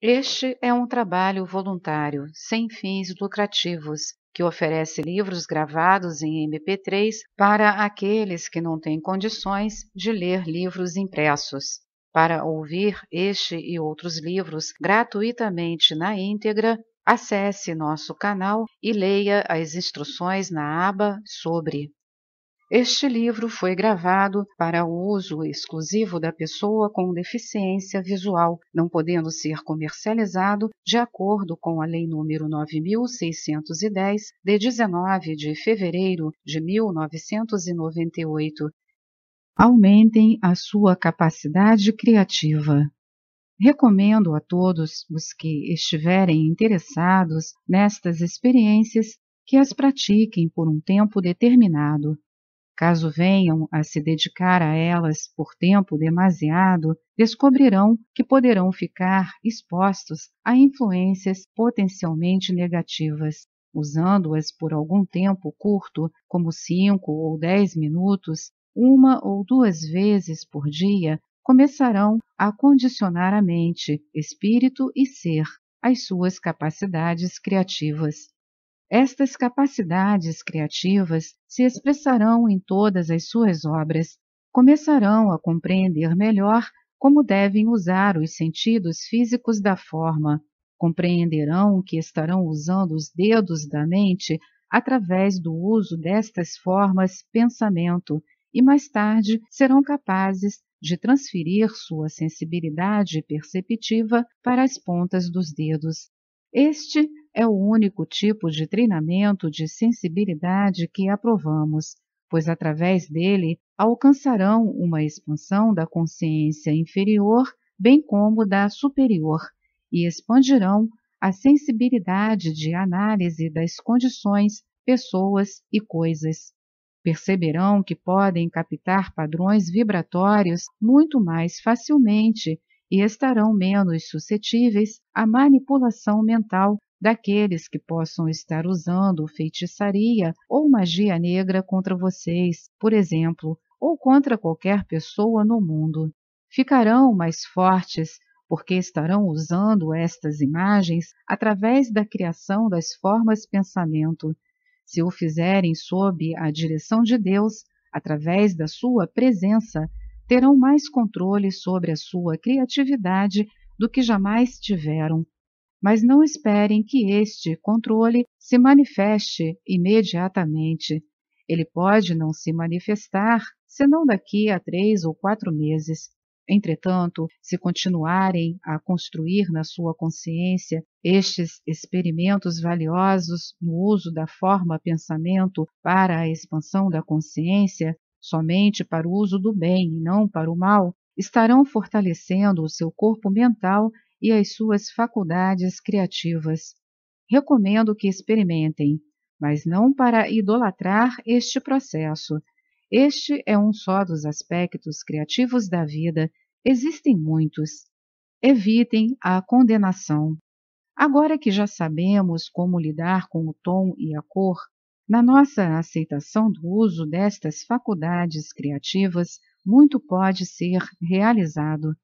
Este é um trabalho voluntário, sem fins lucrativos, que oferece livros gravados em MP3 para aqueles que não têm condições de ler livros impressos. Para ouvir este e outros livros gratuitamente na íntegra, acesse nosso canal e leia as instruções na aba Sobre. Este livro foi gravado para o uso exclusivo da pessoa com deficiência visual, não podendo ser comercializado de acordo com a Lei nº 9.610, de 19 de fevereiro de 1998. Aumentem a sua capacidade criativa. Recomendo a todos os que estiverem interessados nestas experiências que as pratiquem por um tempo determinado. Caso venham a se dedicar a elas por tempo demasiado, descobrirão que poderão ficar expostos a influências potencialmente negativas. Usando-as por algum tempo curto, como 5 ou 10 minutos, uma ou duas vezes por dia, começarão a condicionar a mente, espírito e ser às suas capacidades criativas. Estas capacidades criativas se expressarão em todas as suas obras. Começarão a compreender melhor como devem usar os sentidos físicos da forma. Compreenderão que estarão usando os dedos da mente através do uso destas formas pensamento e mais tarde serão capazes de transferir sua sensibilidade perceptiva para as pontas dos dedos. Este é o único tipo de treinamento de sensibilidade que aprovamos, pois através dele alcançarão uma expansão da consciência inferior, bem como da superior, e expandirão a sensibilidade de análise das condições, pessoas e coisas. Perceberão que podem captar padrões vibratórios muito mais facilmente e estarão menos suscetíveis à manipulação mental daqueles que possam estar usando feitiçaria ou magia negra contra vocês, por exemplo, ou contra qualquer pessoa no mundo. Ficarão mais fortes porque estarão usando estas imagens através da criação das formas pensamento. Se o fizerem sob a direção de Deus, através da sua presença, terão mais controle sobre a sua criatividade do que jamais tiveram. Mas não esperem que este controle se manifeste imediatamente. Ele pode não se manifestar senão daqui a 3 ou 4 meses. Entretanto, se continuarem a construir na sua consciência estes experimentos valiosos no uso da forma pensamento para a expansão da consciência, somente para o uso do bem e não para o mal, estarão fortalecendo o seu corpo mental e as suas faculdades criativas. Recomendo que experimentem, mas não para idolatrar este processo. Este é um só dos aspectos criativos da vida. Existem muitos. Evitem a condenação. Agora que já sabemos como lidar com o tom e a cor, na nossa aceitação do uso destas faculdades criativas, muito pode ser realizado.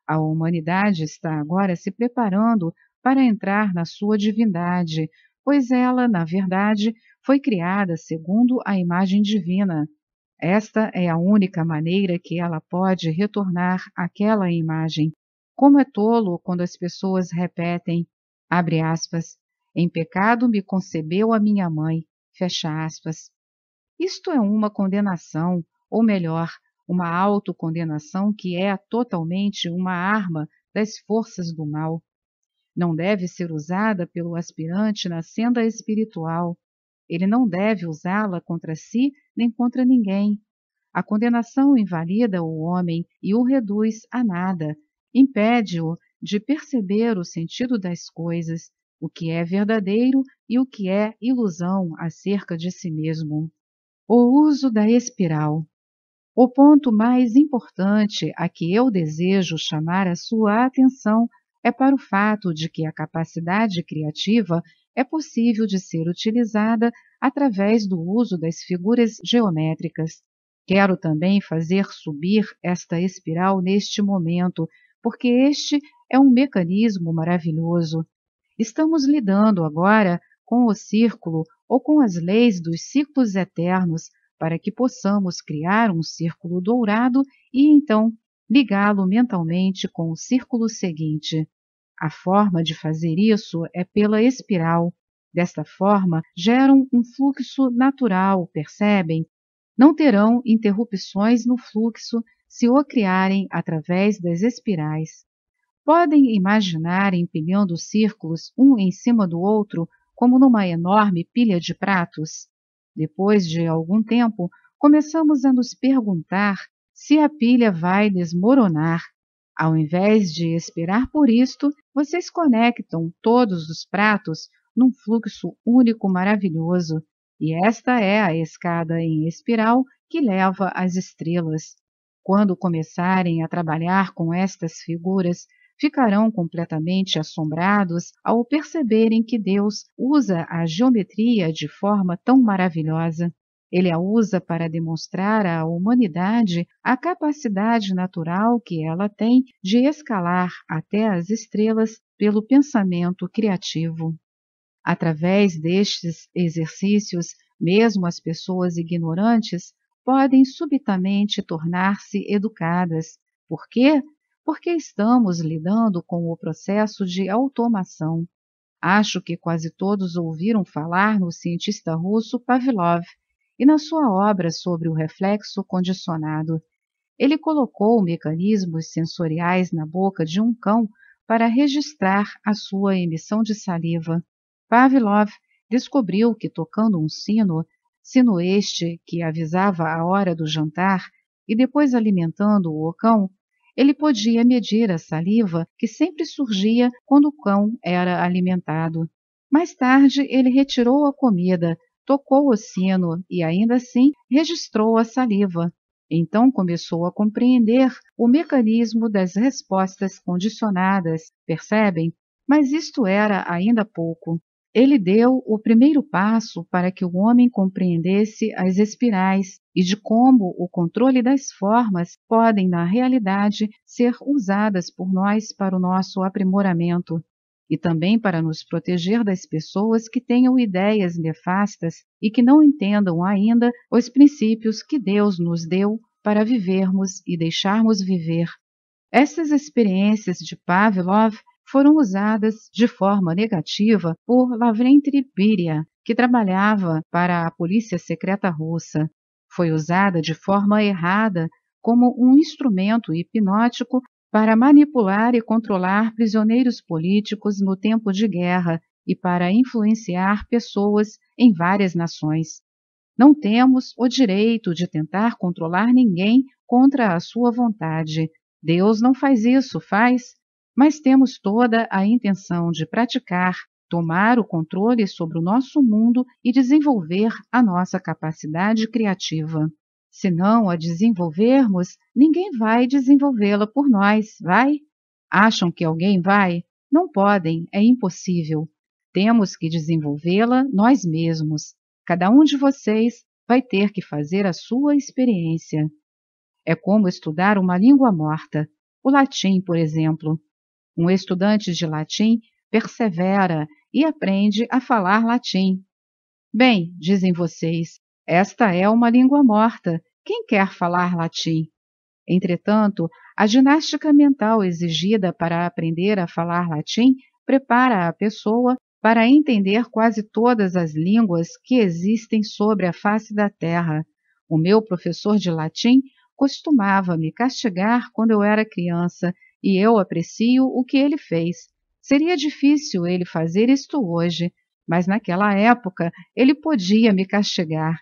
A humanidade está agora se preparando para entrar na sua divindade, pois ela, na verdade, foi criada segundo a imagem divina. Esta é a única maneira que ela pode retornar àquela imagem. Como é tolo quando as pessoas repetem, abre aspas, em pecado me concebeu a minha mãe, fecha aspas. Isto é uma condenação, ou melhor, uma autocondenação que é totalmente uma arma das forças do mal. Não deve ser usada pelo aspirante na senda espiritual. Ele não deve usá-la contra si nem contra ninguém. A condenação invalida o homem e o reduz a nada, impede-o de perceber o sentido das coisas, o que é verdadeiro e o que é ilusão acerca de si mesmo. O uso da espiral. O ponto mais importante a que eu desejo chamar a sua atenção é para o fato de que a capacidade criativa é possível de ser utilizada através do uso das figuras geométricas. Quero também fazer subir esta espiral neste momento, porque este é um mecanismo maravilhoso. Estamos lidando agora com o círculo ou com as leis dos ciclos eternos para que possamos criar um círculo dourado e então ligá-lo mentalmente com o círculo seguinte. A forma de fazer isso é pela espiral. Desta forma, geram um fluxo natural, percebem? Não terão interrupções no fluxo se o criarem através das espirais. Podem imaginar empilhando círculos um em cima do outro como numa enorme pilha de pratos? Depois de algum tempo, começamos a nos perguntar se a pilha vai desmoronar. Ao invés de esperar por isto, vocês conectam todos os pratos num fluxo único maravilhoso, e esta é a escada em espiral que leva às estrelas. Quando começarem a trabalhar com estas figuras, ficarão completamente assombrados ao perceberem que Deus usa a geometria de forma tão maravilhosa. Ele a usa para demonstrar à humanidade a capacidade natural que ela tem de escalar até as estrelas pelo pensamento criativo. Através destes exercícios, mesmo as pessoas ignorantes podem subitamente tornar-se educadas. Por quê? Porque estamos lidando com o processo de automação. Acho que quase todos ouviram falar no cientista russo Pavlov e na sua obra sobre o reflexo condicionado. Ele colocou mecanismos sensoriais na boca de um cão para registrar a sua emissão de saliva. Pavlov descobriu que tocando um sino, sino este que avisava a hora do jantar, e depois alimentando o cão, ele podia medir a saliva que sempre surgia quando o cão era alimentado. Mais tarde, ele retirou a comida, tocou o sino e, ainda assim, registrou a saliva. Então começou a compreender o mecanismo das respostas condicionadas, percebem? Mas isto era ainda pouco. Ele deu o primeiro passo para que o homem compreendesse as espirais e de como o controle das formas podem, na realidade, ser usadas por nós para o nosso aprimoramento e também para nos proteger das pessoas que tenham ideias nefastas e que não entendam ainda os princípios que Deus nos deu para vivermos e deixarmos viver. Essas experiências de Pavlov foram usadas de forma negativa por Lavrentiy Beria, que trabalhava para a polícia secreta russa. Foi usada de forma errada como um instrumento hipnótico para manipular e controlar prisioneiros políticos no tempo de guerra e para influenciar pessoas em várias nações. Não temos o direito de tentar controlar ninguém contra a sua vontade. Deus não faz isso, faz? Mas temos toda a intenção de praticar, tomar o controle sobre o nosso mundo e desenvolver a nossa capacidade criativa. Se não a desenvolvermos, ninguém vai desenvolvê-la por nós, vai? Acham que alguém vai? Não podem, é impossível. Temos que desenvolvê-la nós mesmos. Cada um de vocês vai ter que fazer a sua experiência. É como estudar uma língua morta, o latim, por exemplo. Um estudante de latim persevera e aprende a falar latim. Bem, dizem vocês, esta é uma língua morta. Quem quer falar latim? Entretanto, a ginástica mental exigida para aprender a falar latim prepara a pessoa para entender quase todas as línguas que existem sobre a face da terra. O meu professor de latim costumava me castigar quando eu era criança e eu aprecio o que ele fez. Seria difícil ele fazer isto hoje, mas naquela época ele podia me castigar.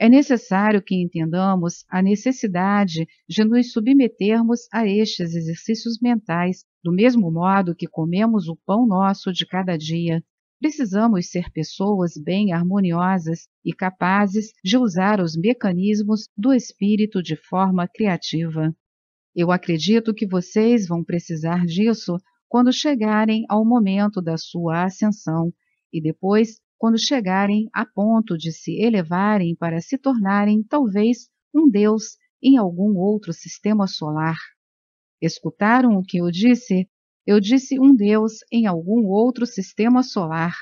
É necessário que entendamos a necessidade de nos submetermos a estes exercícios mentais, do mesmo modo que comemos o pão nosso de cada dia. Precisamos ser pessoas bem harmoniosas e capazes de usar os mecanismos do espírito de forma criativa. Eu acredito que vocês vão precisar disso quando chegarem ao momento da sua ascensão e depois quando chegarem a ponto de se elevarem para se tornarem, talvez, um Deus em algum outro sistema solar. Escutaram o que eu disse? Eu disse um Deus em algum outro sistema solar.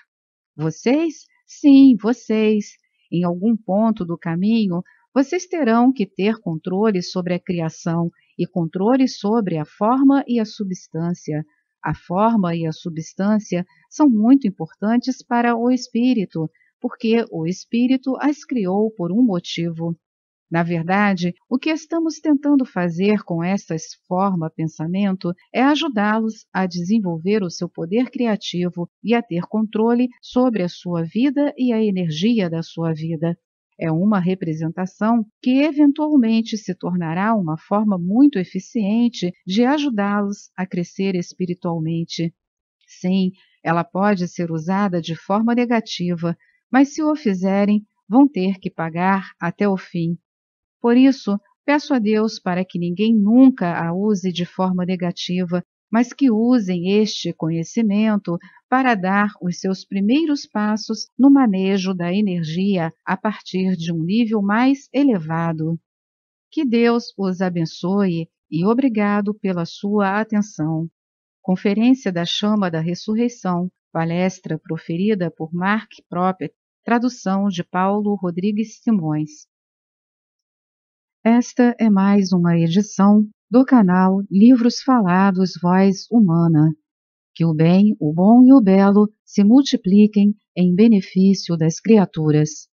Vocês? Sim, vocês. Em algum ponto do caminho, vocês terão que ter controle sobre a criação e controle sobre a forma e a substância. A forma e a substância são muito importantes para o espírito, porque o espírito as criou por um motivo. Na verdade, o que estamos tentando fazer com estas forma-pensamento é ajudá-los a desenvolver o seu poder criativo e a ter controle sobre a sua vida e a energia da sua vida. É uma representação que eventualmente se tornará uma forma muito eficiente de ajudá-los a crescer espiritualmente. Sim, ela pode ser usada de forma negativa, mas se o fizerem, vão ter que pagar até o fim. Por isso, peço a Deus para que ninguém nunca a use de forma negativa, mas que usem este conhecimento para dar os seus primeiros passos no manejo da energia a partir de um nível mais elevado. Que Deus os abençoe e obrigado pela sua atenção. Conferência da Chama da Ressurreição, palestra proferida por Mark Prophet, tradução de Paulo Rodrigues Simões. Esta é mais uma edição do canal Livros Falados Voz Humana. Que o bem, o bom e o belo se multipliquem em benefício das criaturas.